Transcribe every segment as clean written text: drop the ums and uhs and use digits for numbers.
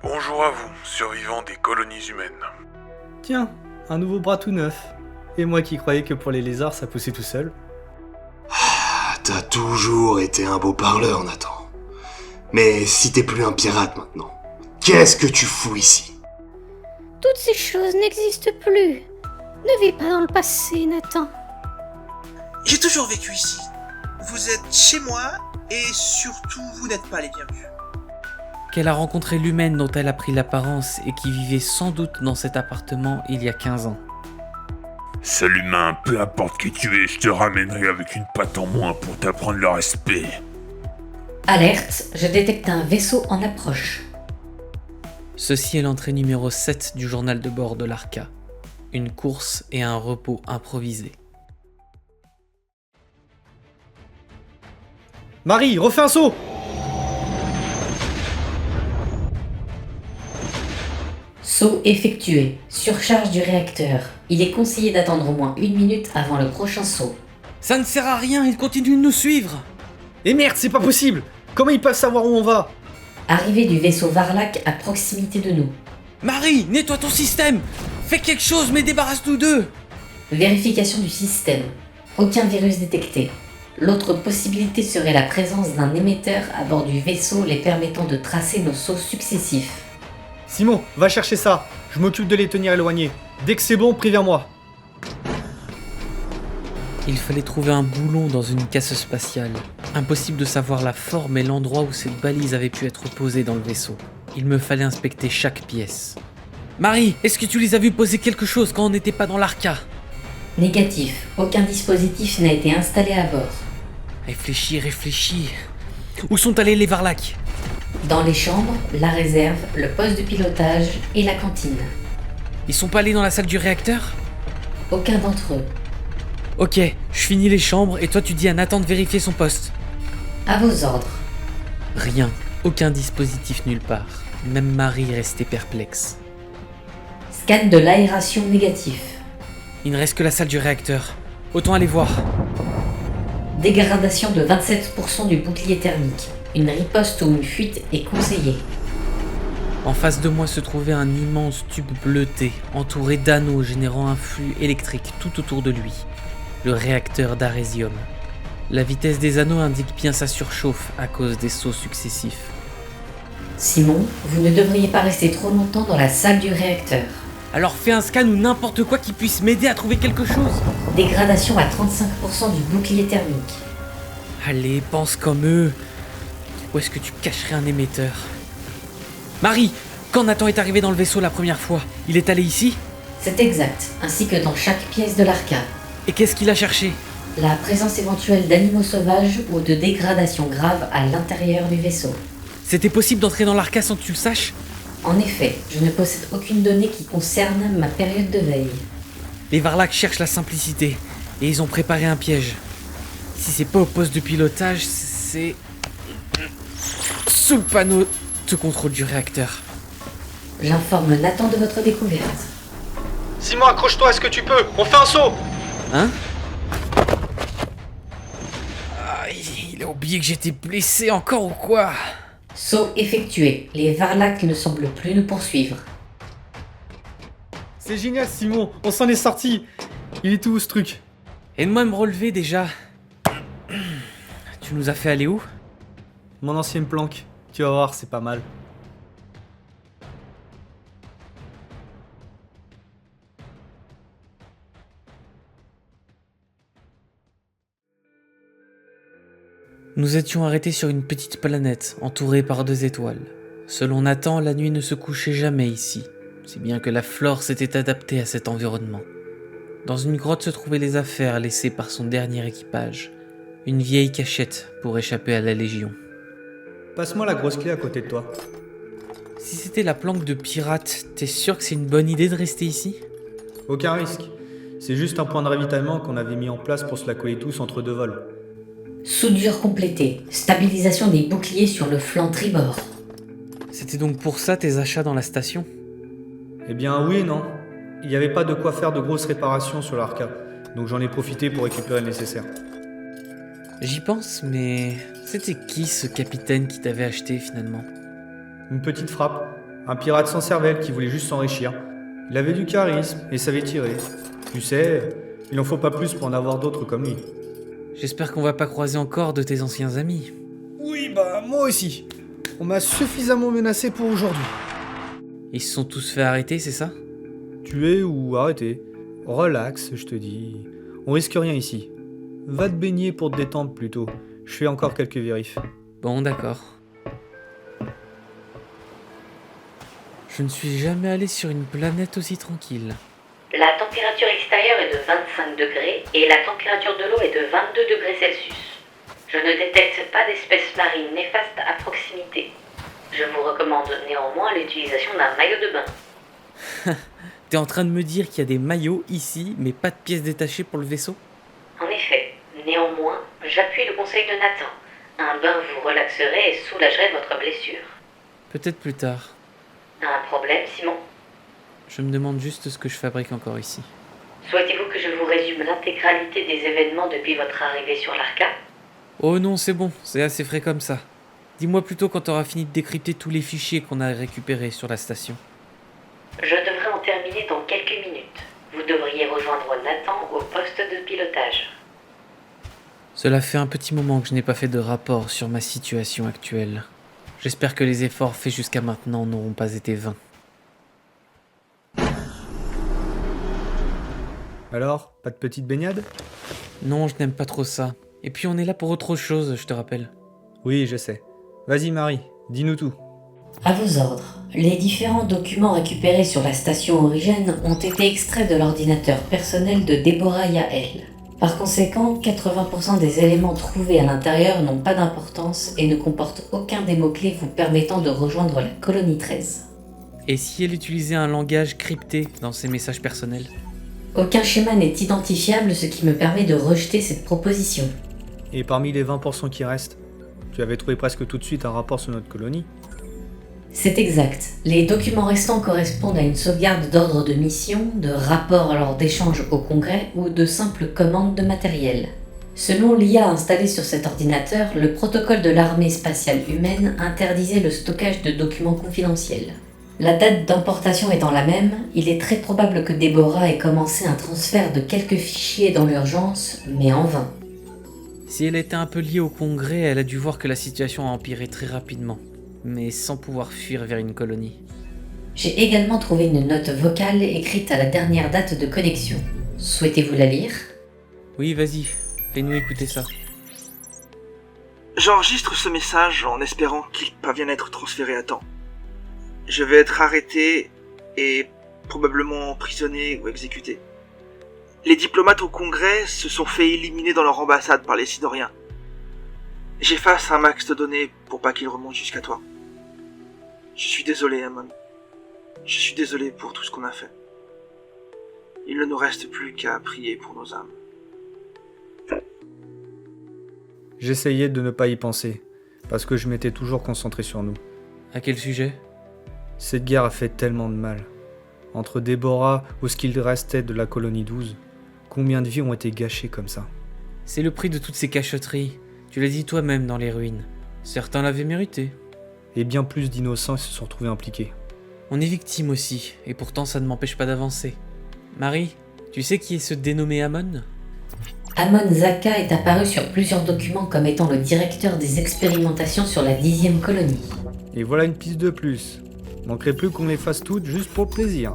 Bonjour à vous, survivants des colonies humaines. Tiens, un nouveau bras tout neuf. Et moi qui croyais que pour les lézards ça poussait tout seul. Ah, t'as toujours été un beau parleur, Nathan. Mais si t'es plus un pirate maintenant, qu'est-ce que tu fous ici? Toutes ces choses n'existent plus. Ne vis pas dans le passé, Nathan. J'ai toujours vécu ici. Vous êtes chez moi et surtout vous n'êtes pas les bienvenus. Qu'elle a rencontré l'humaine dont elle a pris l'apparence et qui vivait sans doute dans cet appartement il y a 15 ans. Seul humain, peu importe qui tu es, je te ramènerai avec une patte en moins pour t'apprendre le respect. Alerte, je détecte un vaisseau en approche. Ceci est l'entrée numéro 7 du journal de bord de l'Arca. Une course et un repos improvisé. Marie, refais un saut! Saut effectué. Surcharge du réacteur. Il est conseillé d'attendre au moins 1 minute avant le prochain saut. Ça ne sert à rien, ils continuent de nous suivre! Et merde, c'est pas possible! Comment ils peuvent savoir où on va? Arrivée du vaisseau Varlac à proximité de nous. Marie, nettoie ton système! Fais quelque chose, mais débarrasse-nous d'eux! Vérification du système. Aucun virus détecté. L'autre possibilité serait la présence d'un émetteur à bord du vaisseau les permettant de tracer nos sauts successifs. Simon, va chercher ça. Je m'occupe de les tenir éloignés. Dès que c'est bon, préviens-moi. Il fallait trouver un boulon dans une caisse spatiale. Impossible de savoir la forme et l'endroit où cette balise avait pu être posée dans le vaisseau. Il me fallait inspecter chaque pièce. Marie, est-ce que tu les as vus poser quelque chose quand on n'était pas dans l'Arca? Négatif. Aucun dispositif n'a été installé à bord. Réfléchis. Où sont allés les Varlac? Dans les chambres, la réserve, le poste de pilotage et la cantine. Ils sont pas allés dans la salle du réacteur? Aucun d'entre eux. Ok, je finis les chambres et toi tu dis à Nathan de vérifier son poste. À vos ordres. Rien, aucun dispositif nulle part. Même Marie restait perplexe. Scan de l'aération négatif. Il ne reste que la salle du réacteur. Autant aller voir. Dégradation de 27% du bouclier thermique. Une riposte ou une fuite est conseillée. En face de moi se trouvait un immense tube bleuté, entouré d'anneaux générant un flux électrique tout autour de lui. Le réacteur d'Arésium. La vitesse des anneaux indique bien sa surchauffe à cause des sauts successifs. Simon, vous ne devriez pas rester trop longtemps dans la salle du réacteur. Alors fais un scan ou n'importe quoi qui puisse m'aider à trouver quelque chose. Dégradation à 35% du bouclier thermique. Allez, pense comme eux. Où est-ce que tu cacherais un émetteur? Marie, quand Nathan est arrivé dans le vaisseau la première fois, il est allé ici? C'est exact, ainsi que dans chaque pièce de l'Arca. Et qu'est-ce qu'il a cherché? La présence éventuelle d'animaux sauvages ou de dégradations graves à l'intérieur du vaisseau. C'était possible d'entrer dans l'Arca sans que tu le saches? En effet, je ne possède aucune donnée qui concerne ma période de veille. Les Varlac cherchent la simplicité, et ils ont préparé un piège. Si c'est pas au poste de pilotage, c'est... sous le panneau de contrôle du réacteur. J'informe Nathan de votre découverte. Simon, accroche-toi, est-ce que tu peux? On fait un saut! Hein? Ah, il a oublié que j'étais blessé encore ou quoi? Saut effectué. Les Varlac ne semblent plus nous poursuivre. C'est génial, Simon, on s'en est sorti. Il est où ce truc? Aide-moi à me relever déjà. Tu nous as fait aller où? Mon ancienne planque. Tu vas voir, c'est pas mal. Nous étions arrêtés sur une petite planète, entourée par 2 étoiles. Selon Nathan, la nuit ne se couchait jamais ici, si bien que la flore s'était adaptée à cet environnement. Dans une grotte se trouvaient les affaires laissées par son dernier équipage, une vieille cachette pour échapper à la Légion. Passe-moi la grosse clé à côté de toi. Si c'était la planque de pirate, t'es sûr que c'est une bonne idée de rester ici? Aucun risque. C'est juste un point de ravitaillement qu'on avait mis en place pour se la coller tous entre 2 vols. Soudure complétée. Stabilisation des boucliers sur le flanc tribord. C'était donc pour ça tes achats dans la station? Eh bien oui et non. Il n'y avait pas de quoi faire de grosses réparations sur l'Arca, donc j'en ai profité pour récupérer le nécessaire. J'y pense, mais c'était qui ce capitaine qui t'avait acheté finalement? Une petite frappe. Un pirate sans cervelle qui voulait juste s'enrichir. Il avait du charisme et savait tirer. Tu sais, il en faut pas plus pour en avoir d'autres comme lui. J'espère qu'on va pas croiser encore de tes anciens amis. Oui, bah moi aussi. On m'a suffisamment menacé pour aujourd'hui. Ils se sont tous fait arrêter, c'est ça? Tuer ou arrêter. Relax, je te dis. On risque rien ici. Va te baigner pour te détendre plutôt. Je fais encore quelques vérifs. Bon, d'accord. Je ne suis jamais allé sur une planète aussi tranquille. La température extérieure est de 25 degrés et la température de l'eau est de 22 degrés Celsius. Je ne détecte pas d'espèces marines néfastes à proximité. Je vous recommande néanmoins l'utilisation d'un maillot de bain. T'es en train de me dire qu'il y a des maillots ici, mais pas de pièces détachées pour le vaisseau? En effet, néanmoins, j'appuie le conseil de Nathan. Un bain vous relaxerait et soulagerait votre blessure. Peut-être plus tard. Un problème, Simon? Je me demande juste ce que je fabrique encore ici. Souhaitez-vous que je vous résume l'intégralité des événements depuis votre arrivée sur l'Arca? Oh non, c'est bon, c'est assez frais comme ça. Dis-moi plutôt quand t'auras fini de décrypter tous les fichiers qu'on a récupérés sur la station. Je devrais en terminer dans quelques minutes. Vous devriez rejoindre Nathan au poste de pilotage. Cela fait un petit moment que je n'ai pas fait de rapport sur ma situation actuelle. J'espère que les efforts faits jusqu'à maintenant n'auront pas été vains. Alors, pas de petite baignade? Non, je n'aime pas trop ça. Et puis on est là pour autre chose, je te rappelle. Oui, je sais. Vas-y Marie, dis-nous tout. À vos ordres, les différents documents récupérés sur la station Origène ont été extraits de l'ordinateur personnel de Déborah Yael. Par conséquent, 80% des éléments trouvés à l'intérieur n'ont pas d'importance et ne comportent aucun des mots-clés vous permettant de rejoindre la colonie 13. Et si elle utilisait un langage crypté dans ses messages personnels? Aucun schéma n'est identifiable, ce qui me permet de rejeter cette proposition. Et parmi les 20% qui restent, tu avais trouvé presque tout de suite un rapport sur notre colonie? C'est exact. Les documents restants correspondent à une sauvegarde d'ordre de mission, de rapports lors d'échanges au Congrès ou de simples commandes de matériel. Selon l'IA installée sur cet ordinateur, le protocole de l'armée spatiale humaine interdisait le stockage de documents confidentiels. La date d'importation étant la même, il est très probable que Déborah ait commencé un transfert de quelques fichiers dans l'urgence, mais en vain. Si elle était un peu liée au Congrès, elle a dû voir que la situation a empiré très rapidement, mais sans pouvoir fuir vers une colonie. J'ai également trouvé une note vocale écrite à la dernière date de connexion. Souhaitez-vous la lire? Oui, vas-y, fais-nous écouter ça. J'enregistre ce message en espérant qu'il parvienne à être transféré à temps. Je vais être arrêté et probablement emprisonné ou exécuté. Les diplomates au Congrès se sont fait éliminer dans leur ambassade par les Sidoriens. J'efface un max de données pour pas qu'ils remontent jusqu'à toi. Je suis désolé, Amon. Je suis désolé pour tout ce qu'on a fait. Il ne nous reste plus qu'à prier pour nos âmes. J'essayais de ne pas y penser, parce que je m'étais toujours concentré sur nous. À quel sujet? Cette guerre a fait tellement de mal. Entre Déborah ou ce qu'il restait de la colonie 12, combien de vies ont été gâchées comme ça? C'est le prix de toutes ces cachotteries. Tu l'as dit toi-même dans les ruines. Certains l'avaient mérité. Et bien plus d'innocents se sont retrouvés impliqués. On est victime aussi, et pourtant ça ne m'empêche pas d'avancer. Marie, tu sais qui est ce dénommé Amon? Amon Zaka est apparu sur plusieurs documents comme étant le directeur des expérimentations sur la 10e colonie. Et voilà une piste de plus. Manquerait plus qu'on les fasse toutes juste pour le plaisir.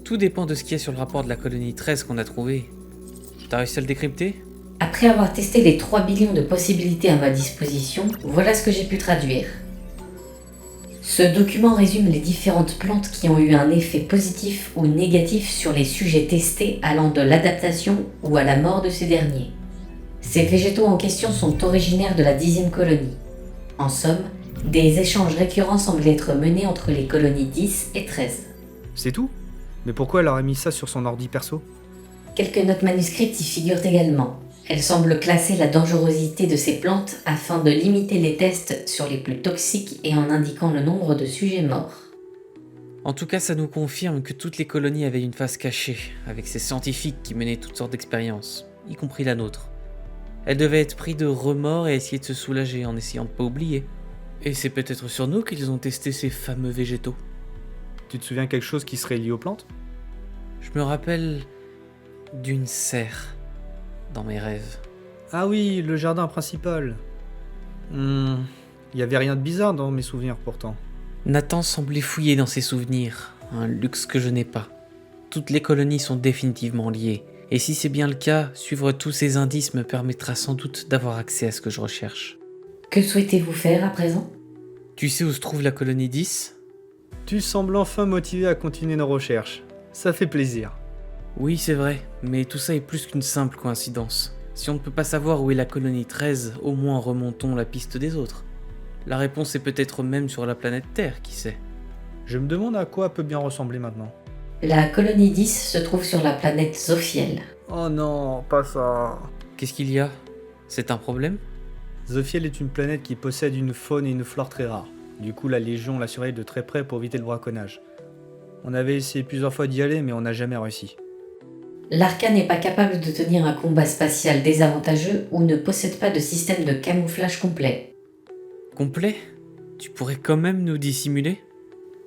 Tout dépend de ce qu'il y a sur le rapport de la colonie 13 qu'on a trouvé. T'as réussi à le décrypter? Après avoir testé les 3 billions de possibilités à ma disposition, voilà ce que j'ai pu traduire. Ce document résume les différentes plantes qui ont eu un effet positif ou négatif sur les sujets testés allant de l'adaptation ou à la mort de ces derniers. Ces végétaux en question sont originaires de la 10e colonie. En somme, des échanges récurrents semblent être menés entre les colonies 10 et 13. C'est tout? Mais pourquoi elle aurait mis ça sur son ordi perso? Quelques notes manuscrites y figurent également. Elles semblent classer la dangerosité de ces plantes afin de limiter les tests sur les plus toxiques et en indiquant le nombre de sujets morts. En tout cas, ça nous confirme que toutes les colonies avaient une face cachée, avec ces scientifiques qui menaient toutes sortes d'expériences, y compris la nôtre. Elles devaient être pris de remords et essayer de se soulager en essayant de pas oublier. Et c'est peut-être sur nous qu'ils ont testé ces fameux végétaux. Tu te souviens quelque chose qui serait lié aux plantes? Je me rappelle d'une serre dans mes rêves. Ah oui, le jardin principal. Y avait rien de bizarre dans mes souvenirs pourtant. Nathan semblait fouiller dans ses souvenirs, un luxe que je n'ai pas. Toutes les colonies sont définitivement liées, et si c'est bien le cas, suivre tous ces indices me permettra sans doute d'avoir accès à ce que je recherche. Que souhaitez-vous faire à présent? Tu sais où se trouve la colonie 10 ? Tu sembles enfin motivé à continuer nos recherches. Ça fait plaisir. Oui, c'est vrai, mais tout ça est plus qu'une simple coïncidence. Si on ne peut pas savoir où est la colonie 13, au moins remontons la piste des autres. La réponse est peut-être même sur la planète Terre, qui sait. Je me demande à quoi peut bien ressembler maintenant. La colonie 10 se trouve sur la planète Zophiel. Oh non, pas ça. Qu'est-ce qu'il y a ? C'est un problème ? Zophiel est une planète qui possède une faune et une flore très rares. Du coup, la Légion la surveille de très près pour éviter le braconnage. On avait essayé plusieurs fois d'y aller, mais on n'a jamais réussi. L'Arca n'est pas capable de tenir un combat spatial désavantageux ou ne possède pas de système de camouflage complet. Complet ? Tu pourrais quand même nous dissimuler ?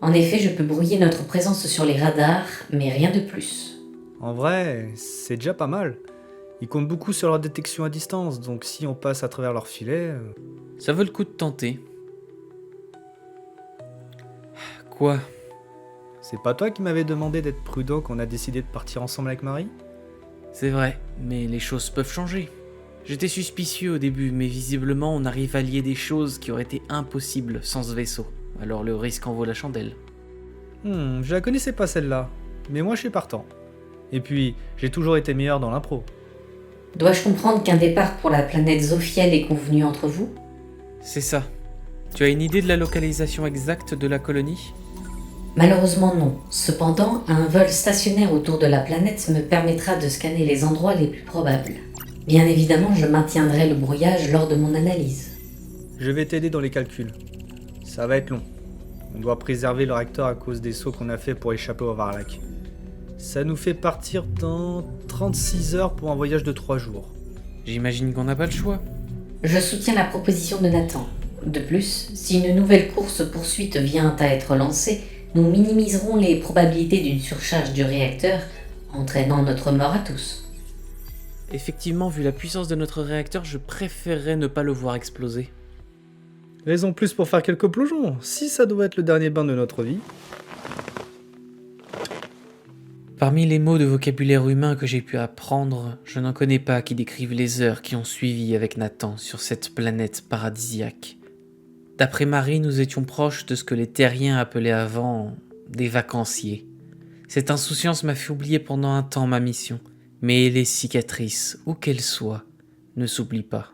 En effet, je peux brouiller notre présence sur les radars, mais rien de plus. En vrai, c'est déjà pas mal. Ils comptent beaucoup sur leur détection à distance, donc si on passe à travers leur filet... Ça vaut le coup de tenter. Quoi ? C'est pas toi qui m'avais demandé d'être prudent quand on a décidé de partir ensemble avec Marie? C'est vrai, mais les choses peuvent changer. J'étais suspicieux au début, mais visiblement on arrive à lier des choses qui auraient été impossibles sans ce vaisseau. Alors le risque en vaut la chandelle. Je la connaissais pas celle-là, mais moi je suis partant. Et puis, j'ai toujours été meilleur dans l'impro. Dois-je comprendre qu'un départ pour la planète Zophiel est convenu entre vous? C'est ça. Tu as une idée de la localisation exacte de la colonie ? Malheureusement non. Cependant, un vol stationnaire autour de la planète me permettra de scanner les endroits les plus probables. Bien évidemment, je maintiendrai le brouillage lors de mon analyse. Je vais t'aider dans les calculs. Ça va être long. On doit préserver le réacteur à cause des sauts qu'on a fait pour échapper au Varlac. Ça nous fait partir dans 36 heures pour un voyage de 3 jours. J'imagine qu'on n'a pas le choix. Je soutiens la proposition de Nathan. De plus, si une nouvelle course-poursuite vient à être lancée, nous minimiserons les probabilités d'une surcharge du réacteur, entraînant notre mort à tous. Effectivement, vu la puissance de notre réacteur, je préférerais ne pas le voir exploser. Raison plus pour faire quelques plongeons, si ça doit être le dernier bain de notre vie. Parmi les mots de vocabulaire humain que j'ai pu apprendre, je n'en connais pas qui décrivent les heures qui ont suivi avec Nathan sur cette planète paradisiaque. D'après Marie, nous étions proches de ce que les terriens appelaient avant des vacanciers. Cette insouciance m'a fait oublier pendant un temps ma mission, mais les cicatrices, où qu'elles soient, ne s'oublient pas.